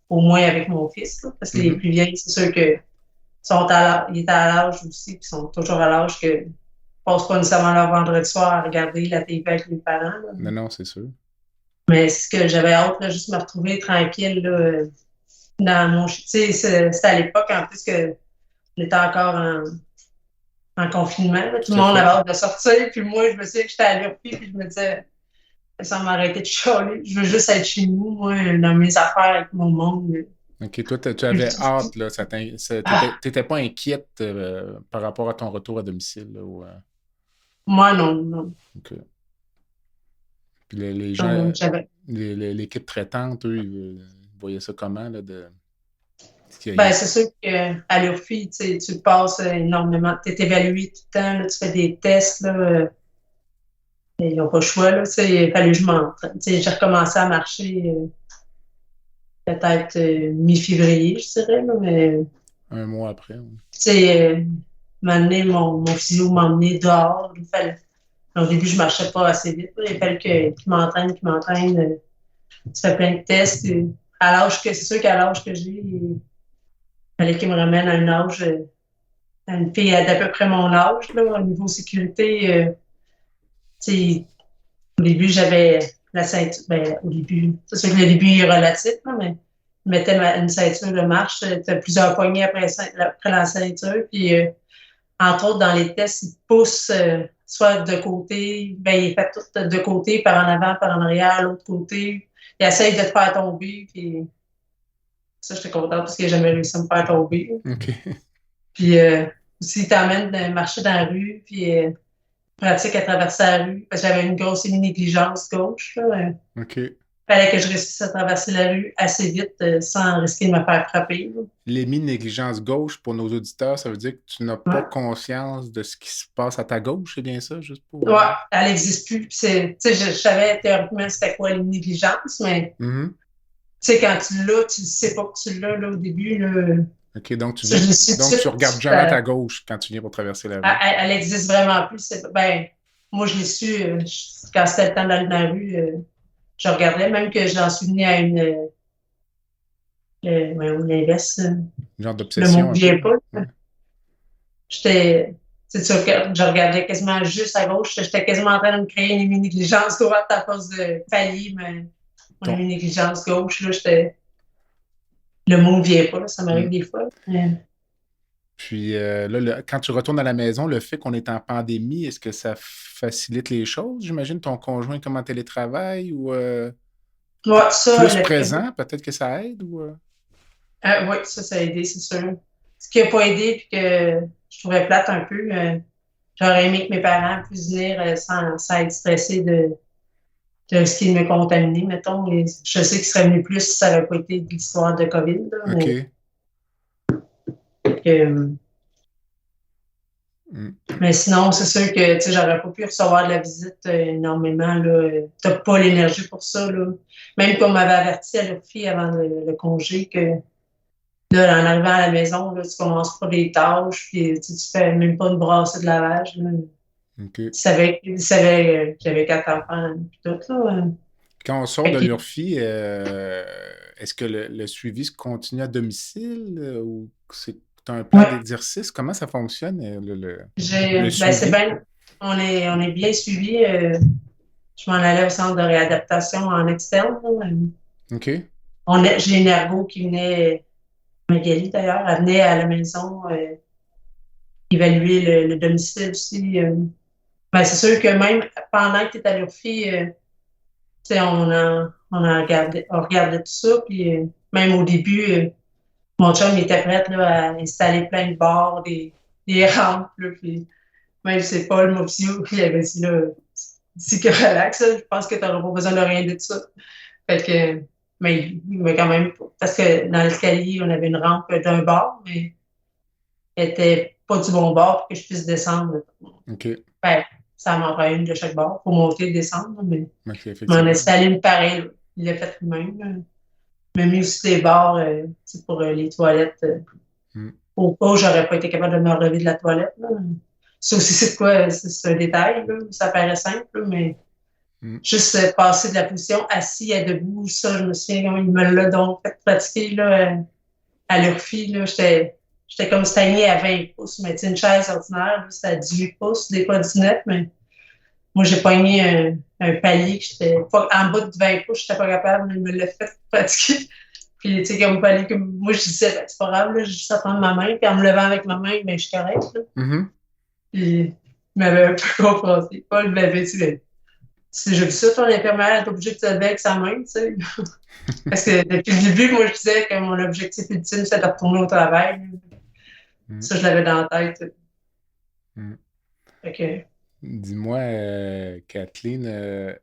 au moins avec mon fils, là, parce que les plus vieilles, c'est sûr que ils étaient à l'âge aussi, puis sont toujours à l'âge que ne passent pas nécessairement leur vendredi soir à regarder la télé avec les parents. Là. Non, c'est sûr. Mais ce que j'avais hâte, là, juste me retrouver tranquille là, dans mon... Tu sais, c'était à l'époque, en plus, que on était encore en confinement. Là. Tout le monde avait hâte de sortir. Puis moi, je me disais que j'étais à l'URPI, puis je me disais, ça m'arrêtait de chialer. Je veux juste être chez nous, moi, dans mes affaires avec mon monde. OK, toi, tu avais hâte, là. T'étais pas inquiète par rapport à ton retour à domicile, là, ou, Moi, non. OK. Puis les gens, l'équipe traitante, eux, ils voyaient ça comment, là, Ben, c'est sûr qu'à l'URFI, tu passes énormément. Tu es évalué tout le temps, là, tu fais des tests, là. Ils n'ont pas le choix, là. Il fallait que je m'entraîne. J'ai recommencé à marcher peut-être mi-février, je dirais, là, mais... Un mois après, oui. Tu sais, mon physio m'a emmené dehors. Au début, je marchais pas assez vite. Là. Il fallait qu'il m'entraîne. Tu fais plein de tests. C'est sûr qu'à l'âge que j'ai, il fallait qu'il me ramène à un âge, à une fille d'à peu près mon âge, là, au niveau sécurité. Au début, j'avais la ceinture. Ben, au début, c'est sûr que le début est relatif, là, mais je mettais une ceinture de marche. Tu as plusieurs poignées après la ceinture. Puis, entre autres, dans les tests, ils poussent soit de côté, ben, il fait tout de côté, par en avant, par en arrière, l'autre côté. Il essaye de te faire tomber. Puis, ça, j'étais contente parce qu'il n'a jamais réussi à me faire tomber. OK. Puis, aussi, il t'emmène de marcher dans la rue, puis pratique à traverser la rue. Parce que j'avais une grosse négligence gauche. Là. OK. Il fallait que je réussisse à traverser la rue assez vite sans risquer de me faire frapper. Là. L'hémi-négligence gauche, pour nos auditeurs, ça veut dire que tu n'as pas conscience de ce qui se passe à ta gauche, c'est bien ça, juste pour... Ouais, elle n'existe plus. Je savais théoriquement c'était quoi l'hémi-négligence, mais quand tu l'as, tu ne sais pas que tu l'as là, au début. Là. OK, donc tu regardes jamais à ta gauche quand tu viens pour traverser la rue. Elle n'existe vraiment plus. Moi, je l'ai su quand c'était le temps d'aller dans la rue. Je regardais, même que j'en suis venue à une... l'inverse. Genre d'obsession. Le mot ne vient pas. Ouais. Je regardais quasiment juste à gauche. J'étais quasiment en train de me créer une négligence droite à cause de pallier mon négligence gauche. Là, le mot ne vient pas. Là, ça m'arrive des fois. Puis là, quand tu retournes à la maison, le fait qu'on est en pandémie, est-ce que ça facilite les choses? J'imagine ton conjoint comme en télétravail ou plus présent, peut-être que ça aide? Ou, oui, ça a aidé, c'est sûr. Ce qui n'a pas aidé et que je trouvais plate un peu, j'aurais aimé que mes parents puissent venir sans être stressés de ce qui me contaminait, mettons. Et je sais qu'ils seraient venus plus si ça n'avait pas été de l'histoire de COVID. Là, OK. Mais sinon, c'est sûr que j'aurais pas pu recevoir de la visite énormément. Tu n'as pas l'énergie pour ça. Là. Même qu'on m'avait averti à l'URFI avant le congé que là, en arrivant à la maison, là, tu commences pas les tâches, puis tu fais même pas une brassée de lavage. Là. Okay. Tu savais que j'avais 4 enfants et tout. Là. Quand on sort de l'URFI, est-ce que le suivi se continue à domicile ou c'est un plan d'exercice? Comment ça fonctionne? C'est bien. On est bien suivi. Je m'en allais au centre de réadaptation en externe. Là. OK. J'ai une ergo qui venait, Magali d'ailleurs, elle venait à la maison évaluer le domicile aussi. C'est sûr que même pendant que tu es à l'URFI, on regardait tout ça. Puis même au début, mon chum était prêt là, à installer plein de bars, des rampes. Là, puis même c'est Paul, mon physio, il avait dit là, dis que relax, là, je pense que tu n'auras pas besoin de rien de ça. Fait que, mais il m'a quand même. Parce que dans l'escalier, on avait une rampe d'un bord, mais elle n'était pas du bon bord pour que je puisse descendre. OK. Ça m'en prend une de chaque bord pour monter et descendre, mais m'en a installé une pareille. Là. Il l'a fait lui-même. Il m'a mis aussi des barres pour les toilettes. Au cas où j'aurais pas été capable de me relever de la toilette. Là. Ça aussi, c'est quoi? C'est un détail. Là. Ça paraît simple, là, mais juste passer de la position assis à debout, ça, je me souviens comment il me l'a donc fait pratiquer là, à l'URFI. J'étais comme stagné à 20 pouces, mais une chaise ordinaire, c'était à 18 pouces, des fois 19, mais moi, j'ai pogné un palier que j'étais pas en bas de 20 pouces, j'étais pas capable, mais il me l'a fait pratiquer. Puis, tu sais, comme palier, comme moi, je disais, ben, c'est pas grave, là, j'ai juste à prendre ma main, puis en me levant avec ma main, ben, je suis correct, là. Mm-hmm. Puis, il m'avait un peu confronté. Paul m'avait dit, ben, si j'ai vu ça, ton infirmière est obligée de se lever avec sa main, tu sais. Parce que depuis le début, moi, je disais que mon objectif ultime, c'est de retourner au travail. Ça, je l'avais dans la tête. Fait que... Dis-moi, Kathleen,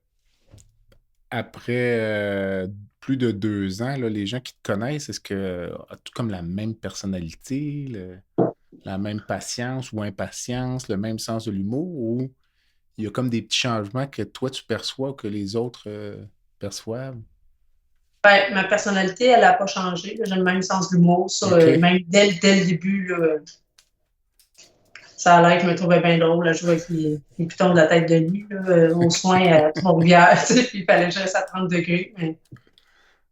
après plus de 2 ans, là, les gens qui te connaissent, est-ce que as-tu comme la même personnalité, la même patience ou impatience, le même sens de l'humour, ou il y a comme des petits changements que toi tu perçois ou que les autres perçoivent? Ben, ma personnalité, elle n'a pas changé. Là. J'ai le même sens de l'humour. Ça, Okay. Même dès le début, là, ça a l'air que je me trouvais bien drôle à jouer avec les pitons de la tête de nuit là, aux soins à Trois-Rivières. Puis il fallait que je reste à 30 degrés. Mais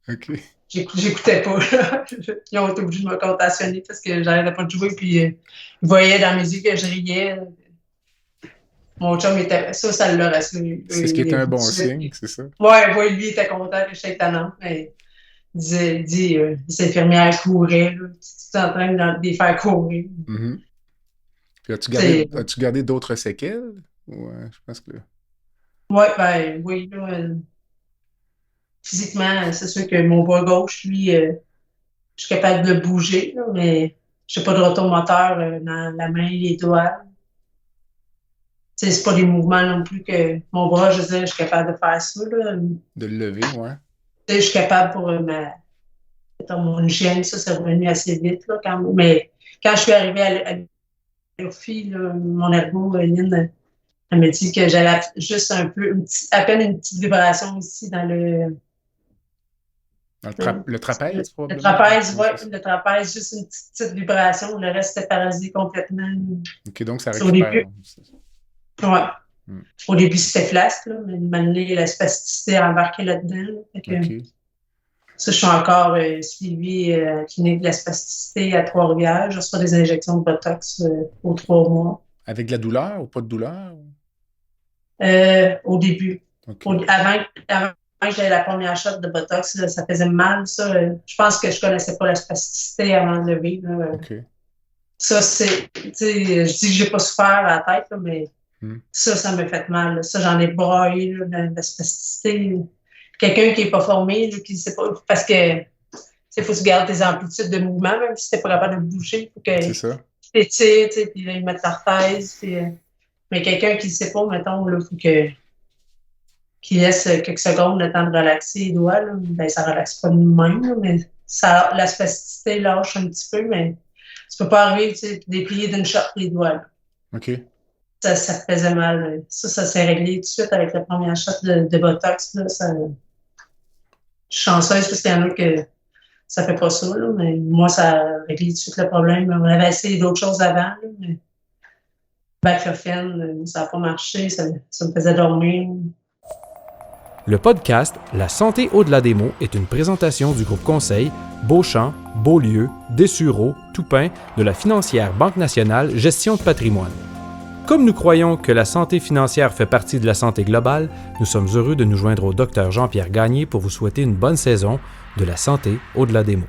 OK. j'écoutais pas. Là. Ils ont été obligés de me contentionner parce que j'arrêtais pas de jouer. Puis ils voyaient dans mes yeux que je riais. Mon chum était. Ça l'a rassuré. C'est ce qui était un bon signe, c'est ça? Ouais, lui, il était content que j'étais étonnant. Mais les infirmières couraient, là. Tu es en train de les faire courir. Mm-hmm. Puis as-tu gardé d'autres séquelles? Ouais, je pense que... Ouais, oui, là, physiquement, c'est sûr que mon bras gauche, lui, je suis capable de bouger, là, mais j'ai pas de retour moteur dans la main, les doigts. Tu sais, c'est pas des mouvements non plus que mon bras, je veux dire, je suis capable de faire ça, là. De le lever, ouais. Tu sais, je suis capable pour mon hygiène, ça, c'est revenu assez vite, là, quand même. Mais quand je suis arrivée à l'orphie, mon ergo, Lynn, elle m'a dit que j'avais juste un peu, à peine une petite vibration ici dans le... Le trapèze, probablement? Le trapèze, oui, le trapèze, juste une petite vibration. Le reste, c'était paralysé complètement. OK, donc ça récupère. Oui. Au début, c'était flasque, là, mais maintenant, la spasticité a embarqué là-dedans. Là, OK. Ça, je suis encore suivie à la clinique de la spasticité à Trois-Rivières. Je reçois des injections de Botox aux 3 mois. Avec de la douleur ou pas de douleur? Au début. Okay. Avant que j'avais la première shot de Botox, là, ça faisait mal. Ça, je pense que je connaissais pas la spasticité avant de le vivre. Okay. Ça, c'est... Tu sais, je dis que j'ai pas souffert à la tête, là, mais ça m'a fait mal. Là. Ça, j'en ai braillé, là, la spasticité. Quelqu'un qui n'est pas formé, là, qui ne sait pas... Parce que il faut que tu gardes tes amplitudes de mouvement, même si tu n'es pas capable de bouger. Faut que c'est ça. Tu t'étires, puis là, ils mettent l'orthèse. Mais quelqu'un qui ne sait pas, mettons, il faut qu'il laisse quelques secondes le temps de relaxer les doigts. Là. Ben, ça ne relaxe pas de même, là, mais la spasticité lâche un petit peu, mais tu ne peux pas arriver à déplier d'une shot les doigts. Là. OK. Ça te faisait mal. Ça s'est réglé tout de suite avec la première shot de Botox. Là, je suis chanceuse parce qu'il y en a que ça fait pas ça, là, mais moi, ça a réglé tout de suite le problème. On avait essayé d'autres choses avant, là, mais baclofen, ça n'a pas marché, ça me faisait dormir. Le podcast La santé au-delà des mots est une présentation du groupe conseil Beauchamp, Beaulieu, Dessureau, Toupin de la financière Banque nationale Gestion de patrimoine. Comme nous croyons que la santé financière fait partie de la santé globale, nous sommes heureux de nous joindre au Dr Jean-Pierre Gagné pour vous souhaiter une bonne saison de la santé au-delà des mots.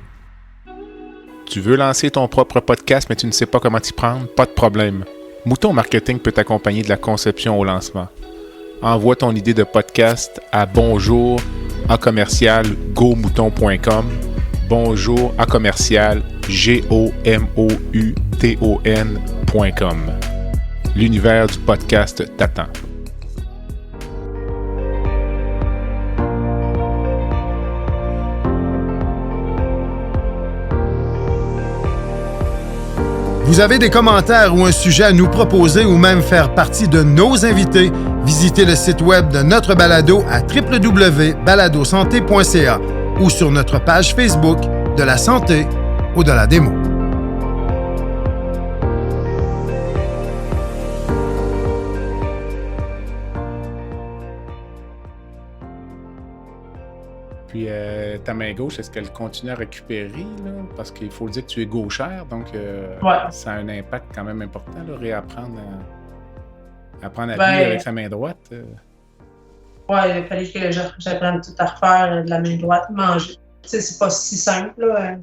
Tu veux lancer ton propre podcast mais tu ne sais pas comment t'y prendre? Pas de problème. Mouton Marketing peut t'accompagner de la conception au lancement. Envoie ton idée de podcast à bonjour@gomouton.com, bonjour@gomouton.com. L'univers du podcast t'attend. Vous avez des commentaires ou un sujet à nous proposer ou même faire partie de nos invités, visitez le site web de notre balado à www.baladosanté.ca ou sur notre page Facebook de la santé au-delà des mots. Puis ta main gauche, est-ce qu'elle continue à récupérer? Là? Parce qu'il faut dire que tu es gauchère, donc ça a un impact quand même important, là, réapprendre à... Apprendre à vivre avec sa main droite. Ouais, il fallait que j'apprenne tout à refaire de la main droite, manger. Tu sais, c'est pas si simple, là.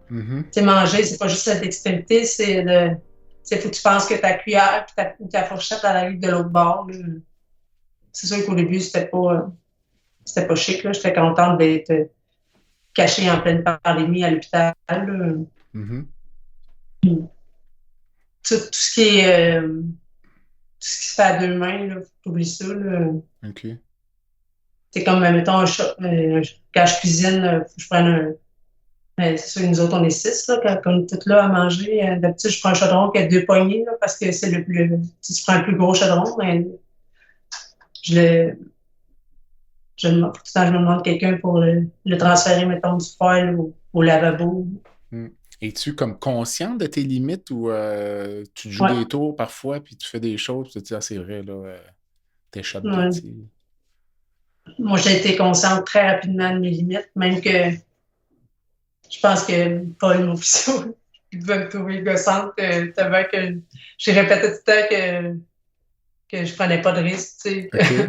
Tu sais, manger, c'est pas juste la dextérité, c'est de... Tu sais, faut que tu penses que ta cuillère et ta fourchette, elle arrive de l'autre bord, là. C'est sûr qu'au début, c'était pas chic, là. J'étais contente d'être cachée en pleine pandémie à l'hôpital, là. Tout ce qui est... tout ce qui se fait à deux mains, là, faut oublier ça, là. OK. C'est comme, mettons, quand je cuisine, faut que je prenne c'est sûr, nous autres, on est 6, là, quand on est toutes là à manger. D'habitude, je prends un chaudron qui a 2 poignées, là, parce que c'est le plus... Si je prends le plus gros chaudron, mais tout le temps, je me demande quelqu'un pour le transférer, mettons, du poêle au lavabo. Es-tu comme consciente de tes limites ou tu te joues des tours parfois, puis tu fais des choses, puis tu te dis, ah, c'est vrai, là, t'échappes de tes... Moi, j'ai été consciente très rapidement de mes limites, même que je pense que Paul, mon fils, il devait me trouver gossante tellement que j'ai répété tout le temps que je prenais pas de risque, tu sais. Okay.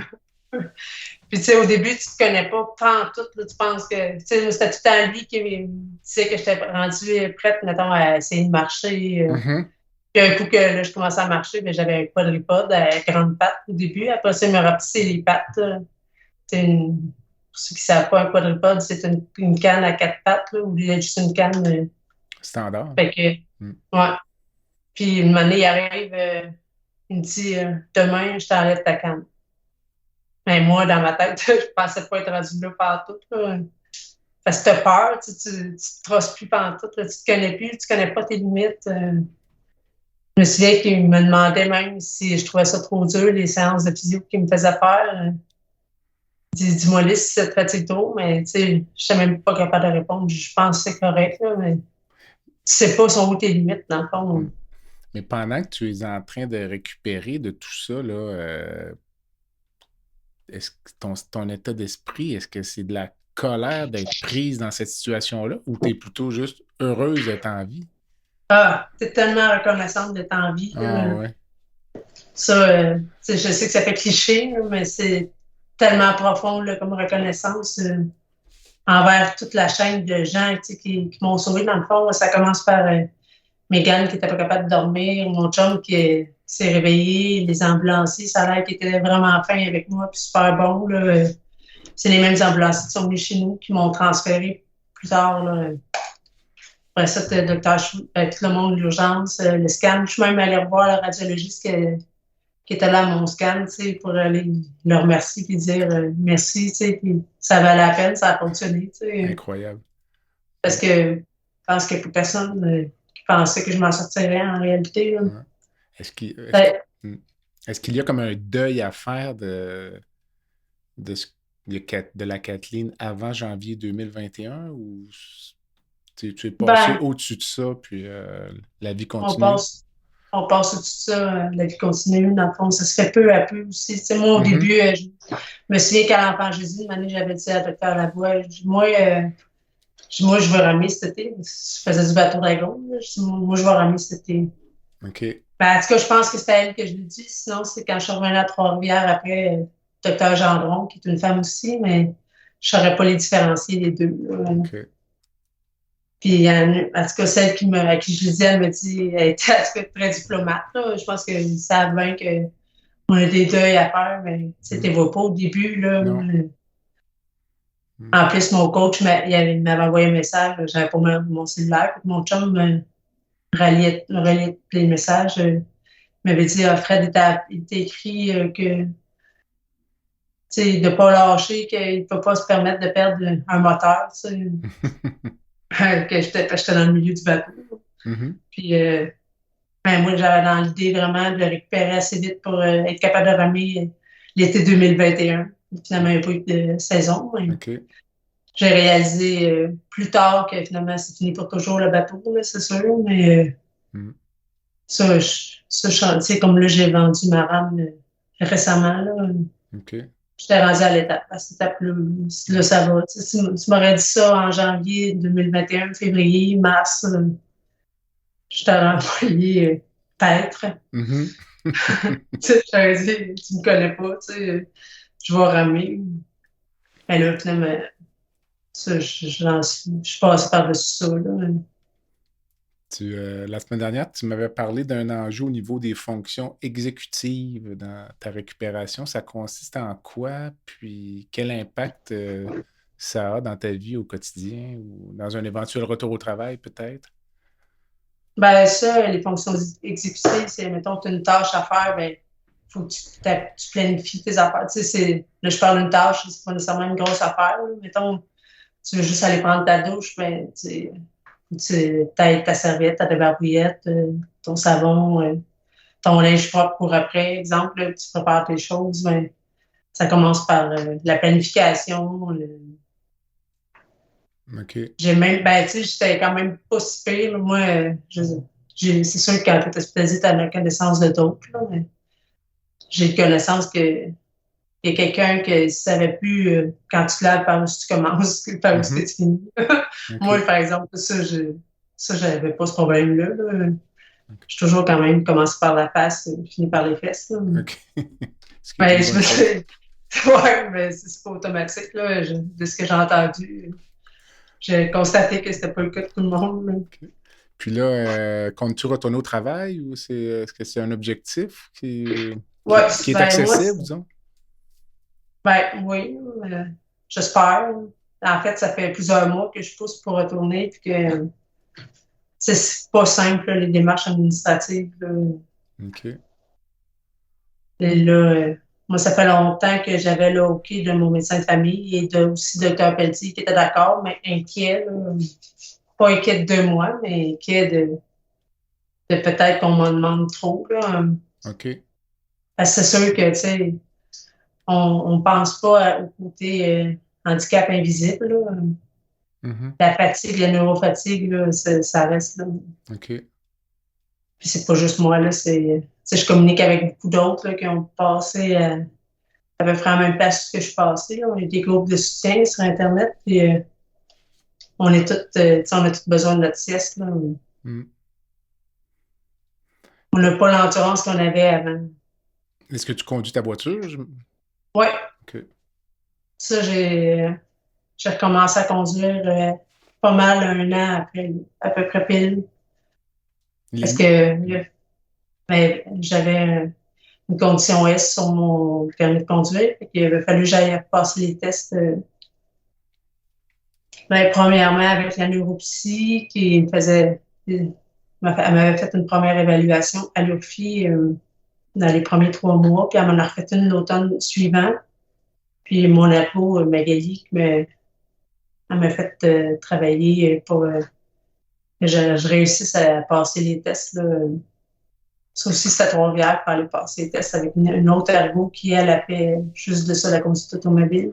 Puis, tu sais, au début, tu te connais pas en tout, là, tu penses que, tu sais, c'était tout le temps lui qui me disait que j'étais rendue prête, mettons, à essayer de marcher. Puis un coup que là, je commençais à marcher, mais j'avais un quadripode à grandes pattes au début. Après ça, il me rapetissait les pattes. Pour ceux qui ne savent pas, un quadrupode, c'est une canne à 4 pattes, là, ou juste une canne. Standard. Fait que, ouais. Puis une année, il arrive, il me dit demain, je t'enlève ta canne. Mais moi, dans ma tête, je pensais pas être rendu là partout. Là. Parce que t'as peur, tu te trosses plus partout, tu te connais plus, tu connais pas tes limites. Je me souviens qu'il me demandait même si je trouvais ça trop dur, les séances de physio qu'il me faisait faire. Dis-moi là si ça te fatigue trop, mais tu sais, je ne suis même pas capable de répondre. Je pense que c'est correct, là, mais tu sais pas sont où tes limites, dans le fond. Mais pendant que tu es en train de récupérer de tout ça, là, est-ce que ton état d'esprit, est-ce que c'est de la colère d'être prise dans cette situation-là ou tu es plutôt juste heureuse d'être en vie? Ah, tu es tellement reconnaissante d'être en vie. Ouais. Ça, je sais que ça fait cliché, mais c'est tellement profond là, comme reconnaissance envers toute la chaîne de gens qui m'ont sauvé. Dans le fond, ça commence par Mégane qui n'était pas capable de dormir, mon chum qui s'est réveillé, les ambulanciers, ça a l'air qu'ils étaient vraiment fins avec moi, puis super bon. Là. C'est les mêmes ambulanciers qui sont venus chez nous, qui m'ont transféré plus tard. Là. Après ça, le docteur tout le monde de l'urgence, le scan. Je suis même allée revoir le radiologiste qui était là à mon scan, pour aller le remercier et dire merci, puis ça valait la peine, ça a fonctionné. Incroyable. Parce que je pense qu'il n'y a plus personne qui pensait que je m'en sortirais en réalité. Là. Ouais. Est-ce qu'il y a comme un deuil à faire de la Kathleen avant janvier 2021 ou tu es passé au-dessus de ça puis la vie continue? On passe au-dessus de ça, la vie continue. Dans le fond, ça se fait peu à peu aussi. T'sais, moi, au début, je me souviens qu'à l'enfant Jésus, une année, j'avais dit à Dr. Lavoie, moi, je vais ramer cet été. Je faisais du bateau dragon. Moi, je vais ramer cet été. OK. En tout cas, je pense que c'était à elle que je l'ai dit. Sinon, c'est quand je suis revenue à Trois-Rivières après Dr. Gendron, qui est une femme aussi, mais je ne saurais pas les différencier, les deux. OK. Puis, en tout cas, celle à qui je le dis, elle me dit, elle était en tout cas très diplomate. Là. Je pense qu'ils savent bien qu'on a des deuils à faire, mais tu ne vois pas au début. Là. En plus, mon coach il m'avait envoyé un message, j'avais pas mon cellulaire, mon chum me reliait les messages. Il m'avait dit, Fred, il t'a écrit que de ne pas lâcher, qu'il ne peut pas se permettre de perdre un moteur. Que j'étais dans le milieu du bateau. Puis, moi, j'avais dans l'idée vraiment de le récupérer assez vite pour être capable de ramer l'été 2021. Finalement, il n'y a pas eu de saison. Okay. J'ai réalisé plus tard que finalement, c'est fini pour toujours le bateau, là, c'est sûr. Mais ça, comme là, j'ai vendu ma rame récemment. Là, okay. J'étais rendue à cette étape-là. Là, ça va. Tu m'aurais dit ça en janvier 2021, février, mars. Je t'aurais envoyé paître. J'aurais dit, tu me connais pas, je vais ramer. Mais là, finalement, ça, je suis passée par-dessus ça, là. La semaine dernière, tu m'avais parlé d'un enjeu au niveau des fonctions exécutives dans ta récupération. Ça consiste en quoi? Puis quel impact ça a dans ta vie au quotidien ou dans un éventuel retour au travail, peut-être? Ben, ça, les fonctions exécutives, c'est, mettons, tu as une tâche à faire, ben, faut que tu planifies tes affaires. Là, je parle d'une tâche, c'est pas nécessairement une grosse affaire, là. Mettons, tu veux juste aller prendre ta douche, ben, tu t'as ta serviette, ta débarbouillette, ton savon, ton linge propre pour après, exemple, là, tu prépares tes choses, ben, ça commence par la planification. OK. J'ai même, ben, tu sais, j'étais quand même pas si pire, là. Moi, c'est sûr que quand tu es hospitalisé, tu as la connaissance de d'autres, là, mais j'ai connaissance que il y a quelqu'un qui ne savait plus quand tu te laves par où tu commences, par où tu finis. Okay. Moi, par exemple, j'avais pas ce problème-là, là. J'ai toujours quand même commencé par la face et fini par les fesses, là. OK. Ben, ouais, mais c'est pas automatique, là. De ce que j'ai entendu, j'ai constaté que c'était pas le cas de tout le monde, là. Okay. Puis là, comptes-tu retourner au travail ou est-ce que c'est un objectif qui est accessible, disons? Ben oui, j'espère. En fait, ça fait plusieurs mois que je pousse pour retourner, puis que c'est pas simple, là, les démarches administratives, là. OK. Et là, moi, ça fait longtemps que j'avais le OK de mon médecin de famille et aussi de Dr Pelletier qui était d'accord, mais inquiet, là. Pas inquiet de moi, mais inquiet de peut-être qu'on m'en demande trop, là. OK. Parce que c'est sûr que, tu sais, on pense pas au côté handicap invisible, là. La fatigue, la neurofatigue, là, ça reste là. OK. Puis c'est pas juste moi, là, je communique avec beaucoup d'autres là, qui ont passé à peu près à la même place que je suis passée, là. On a des groupes de soutien sur Internet, puis on a tous besoin de notre sieste, là. On n'a pas l'endurance qu'on avait avant. Est-ce que tu conduis ta voiture? Oui. OK. Ça, j'ai recommencé à conduire pas mal 1 an après, à peu près pile. Parce que j'avais une condition S sur mon permis de conduire. Il avait fallu que j'aille passer les tests. Premièrement, avec la neuropsy, elle m'avait fait une première évaluation à l'URFI dans les premiers 3 mois, puis elle m'en a refait une l'automne suivant. Puis mon apo, Magali, elle m'a fait travailler pour que je réussisse à passer les tests, là. Ça aussi, c'était à Trois-Rivières pour aller passer les tests avec une autre ergo qui, elle, a fait juste de ça, la conduite automobile.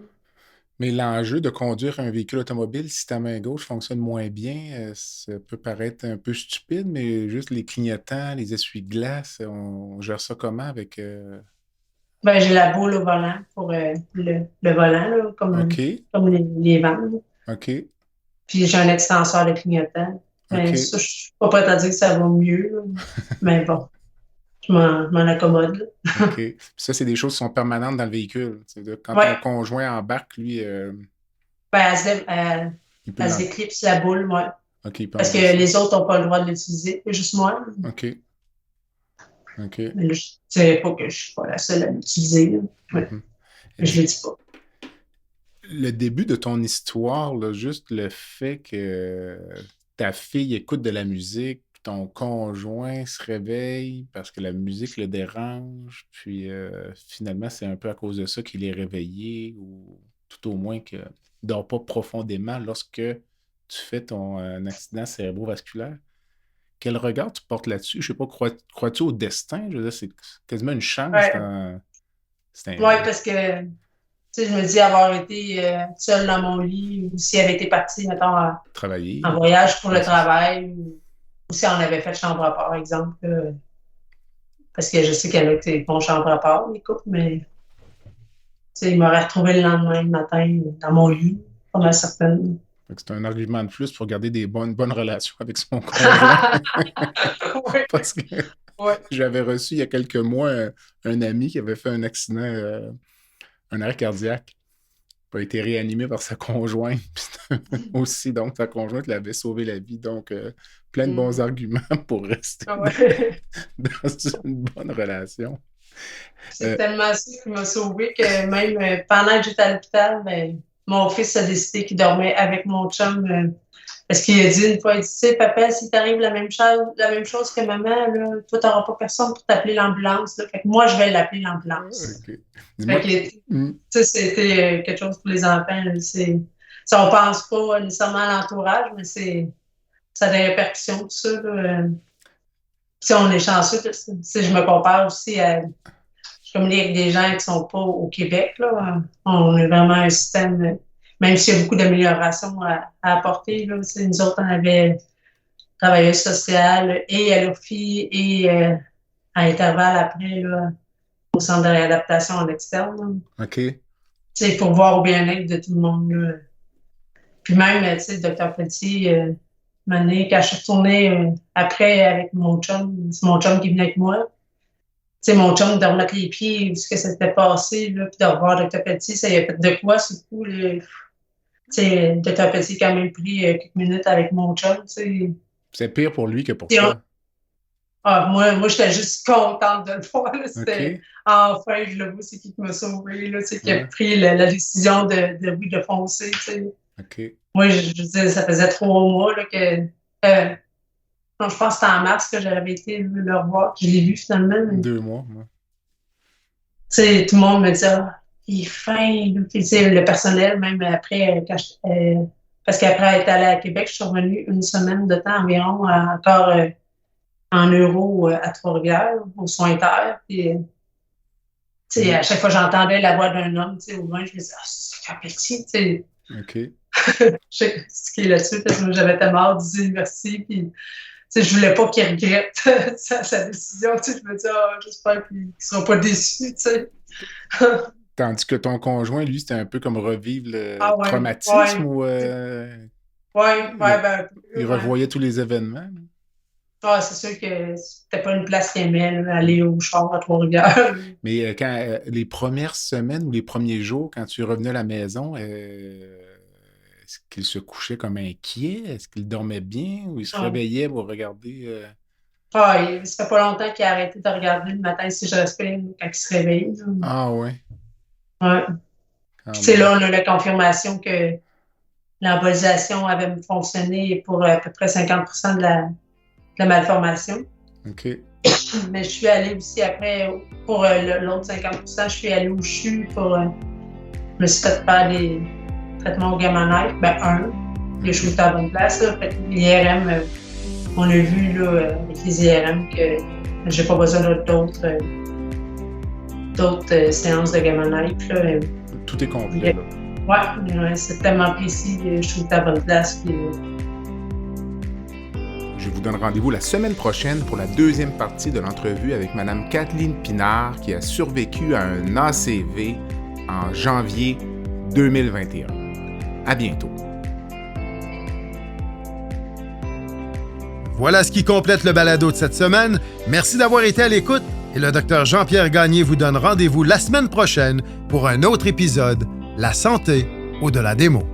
Mais l'enjeu de conduire un véhicule automobile, si ta main gauche fonctionne moins bien, ça peut paraître un peu stupide, mais juste les clignotants, les essuie-glaces, on gère ça comment avec... Ben, j'ai la boule au volant pour le volant, là, comme les vents, là. OK. Puis j'ai un extenseur de clignotant. Ben, ça, je suis pas prête à dire que ça va mieux, là. Mais bon, je m'en accommode, là. OK. Puis ça, c'est des choses qui sont permanentes dans le véhicule. Quand ton conjoint embarque, lui... Ben, elle s'éclipse la boule, moi. OK. Parce que les autres n'ont pas le droit de l'utiliser. C'est juste moi. OK. OK. Mais là, je ne dirais pas que je ne suis pas la seule à l'utiliser. Mais je ne le dis pas. Le début de ton histoire, là, juste le fait que ta fille écoute de la musique, ton conjoint se réveille parce que la musique le dérange, puis finalement, c'est un peu à cause de ça qu'il est réveillé, ou tout au moins qu'il ne dort pas profondément lorsque tu fais ton accident cérébrovasculaire. Quel regard tu portes là-dessus? Je sais pas, crois-tu au destin? Je veux dire, c'est quasiment une chance. Oui, parce que tu sais, je me dis avoir été seule dans mon lit, ou si elle avait été partie, mettons, travailler, en voyage pour le travail, ou si on avait fait chambre à part, par exemple. Parce que je sais qu'il y en a qui font chambre à part, les couples, mais il m'aurait retrouvé le lendemain matin dans mon lit, pas mal certaine. C'est un argument de plus pour garder des bonnes relations avec son conjoint. Oui. Parce que Ouais. J'avais reçu il y a quelques mois un ami qui avait fait un accident, un arrêt cardiaque. Il a été réanimé par sa conjointe. Aussi, donc, sa conjointe l'avait sauvé la vie. Donc, plein de bons arguments pour rester dans une bonne relation. C'est tellement ça qui m'a sauvé que même pendant que j'étais à l'hôpital, mon fils a décidé qu'il dormait avec mon chum. Parce qu'il a dit une fois, il dit, tu sais, papa, si t'arrive la même chose que maman, là, toi, t'auras pas personne pour t'appeler l'ambulance. Là. Fait que moi, je vais l'appeler l'ambulance. Okay. Fait que, c'était quelque chose pour les enfants. Là, ça, on pense pas nécessairement à l'entourage, mais ça a des répercussions, tout ça. Là. Si on est chanceux, je me compare aussi à... Je communique avec des gens qui sont pas au Québec. Là. On est vraiment un système... Même s'il y a beaucoup d'améliorations à apporter, là, nous autres, on avait travailleuse sociale et à l'OFI et à intervalle après, là, au centre de réadaptation en externe. Là. OK. Pour voir au bien-être de tout le monde. Là. Puis même, le docteur Petit, quand je suis retournée après avec mon chum, c'est mon chum qui venait avec moi. Mon chum, de remettre les pieds, ce que ça s'était passé, là, puis de revoir le docteur Petit, ça y a fait de quoi, ce coup, là. Le docteur Petit a quand même pris quelques minutes avec mon chum. C'est pire pour lui que pour toi. Moi, j'étais juste contente de le voir. Enfin, je le vois, c'est qui m'a sauvé, là, qui a pris la décision de foncer. Okay. Moi, je disais, ça faisait 3 mois là, que... non, je pense que c'était en mars que j'avais été le revoir. Je l'ai vu finalement. Mais... 2 mois, moi. Tout le monde me disait... il est fin. Le personnel, même après, parce qu'après être allée à Québec, je suis revenue une semaine de temps environ, encore en euro à Trois-Rivières, aux soins internes. Puis, à chaque fois que j'entendais la voix d'un homme au loin, je me disais, c'est Petit. OK. Je sais ce qui est là-dessus, parce que j'avais tellement hâte de dire merci. Puis, je voulais pas qu'il regrette sa décision. Je me disais, j'espère qu'il ne sera pas déçu. Tandis que ton conjoint, lui, c'était un peu comme revivre le traumatisme ou... il revoyait tous les événements. C'est sûr que c'était pas une place qu'il aimait, aller au char à Trois-Rivières. Mais quand les premières semaines ou les premiers jours, quand tu revenais à la maison, est-ce qu'il se couchait comme inquiet? Est-ce qu'il dormait bien ou il se réveillait pour regarder... Ça fait pas longtemps qu'il a arrêté de regarder le matin si je respire quand il se réveille. Ouais. Ouais. Puis là, on a la confirmation que l'embolisation avait fonctionné pour à peu près 50% de la malformation. OK. Mais je suis allée aussi après, pour l'autre 50%, je suis allée au CHU pour... je me suis fait faire des traitements au gamma-knife. Les choses étaient à la bonne place. Là. L'IRM, on a vu là, avec les IRM que j'ai pas besoin d'autres séances de gamma-knife. Tout est complet. Ouais, c'est tellement précis. Je trouve que à la bonne place. Puis, je vous donne rendez-vous la semaine prochaine pour la deuxième partie de l'entrevue avec Mme Kathleen Pinard qui a survécu à un ACV en janvier 2021. À bientôt. Voilà ce qui complète le balado de cette semaine. Merci d'avoir été à l'écoute et le Dr Jean-Pierre Gagné vous donne rendez-vous la semaine prochaine pour un autre épisode, La santé au-delà des mots.